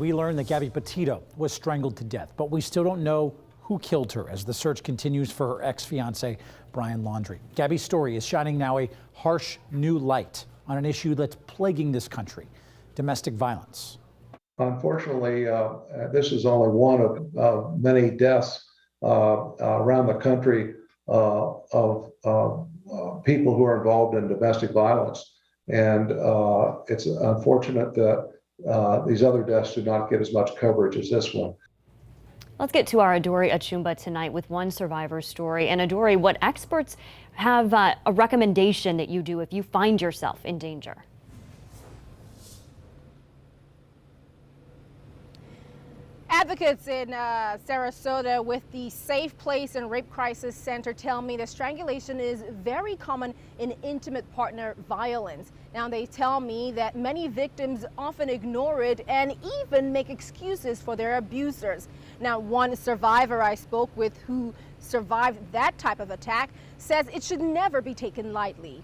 We learned that Gabby Petito was strangled to death, but we still don't know who killed her as the search continues for her ex-fiancé, Brian Laundrie. Gabby's story is shining now a harsh new light on an issue that's plaguing this country, domestic violence. Unfortunately, this is only one of many deaths around the country of people who are involved in domestic violence. And it's unfortunate that these other deaths do not get as much coverage as this one. Let's get to our Adori Achumba tonight with one survivor story. And Adori, what experts have a recommendation that you do if you find yourself in danger? Advocates in Sarasota with the Safe Place and Rape Crisis Center tell me that strangulation is very common in intimate partner violence. Now, they tell me that many victims often ignore it and even make excuses for their abusers. Now, one survivor I spoke with who survived that type of attack says it should never be taken lightly.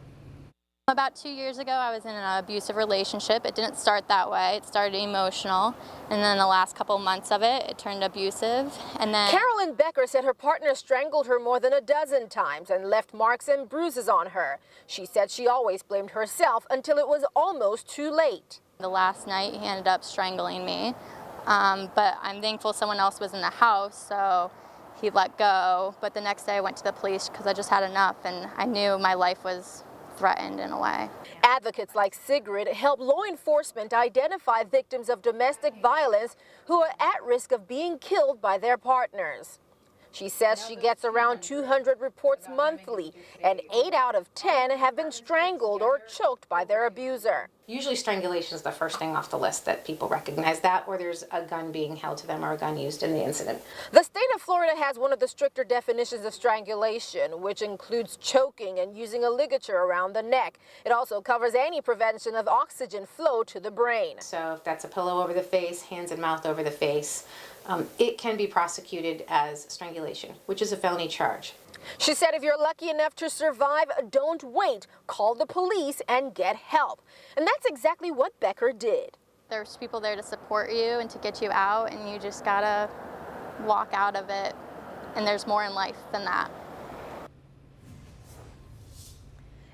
About 2 years ago, I was in an abusive relationship. It didn't start that way. It started emotional, and then the last couple months of it, it turned abusive. And then Carolyn Becker said her partner strangled her more than a dozen times and left marks and bruises on her. She said she always blamed herself until it was almost too late. the last night, he ended up strangling me, but I'm thankful someone else was in the house, so he let go. But the next day I went to the police because I just had enough, and I knew my life was threatened in a way. Advocates like Sigrid help law enforcement identify victims of domestic violence who are at risk of being killed by their partners. She says she gets around 200 reports monthly, and 8 out of 10 have been strangled or choked by their abuser. Usually strangulation is the first thing off the list that people recognize, that or there's a gun being held to them or a gun used in the incident. The state of Florida has one of the stricter definitions of strangulation, which includes choking and using a ligature around the neck. It also covers any prevention of oxygen flow to the brain. So if that's a pillow over the face, hands and mouth over the face, it can be prosecuted as strangulation, which is a felony charge. She said if you're lucky enough to survive, don't wait. Call the police and get help. And that's exactly what Becker did. There's people there to support you and to get you out, and you just gotta walk out of it. And there's more in life than that.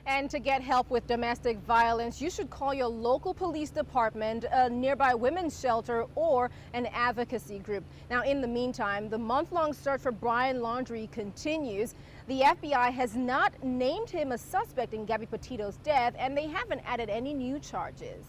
And to get help with domestic violence, you should call your local police department, a nearby women's shelter, or an advocacy group. Now, in the meantime, the month-long search for Brian Laundrie continues. The FBI has not named him a suspect in Gabby Petito's death, and they haven't added any new charges.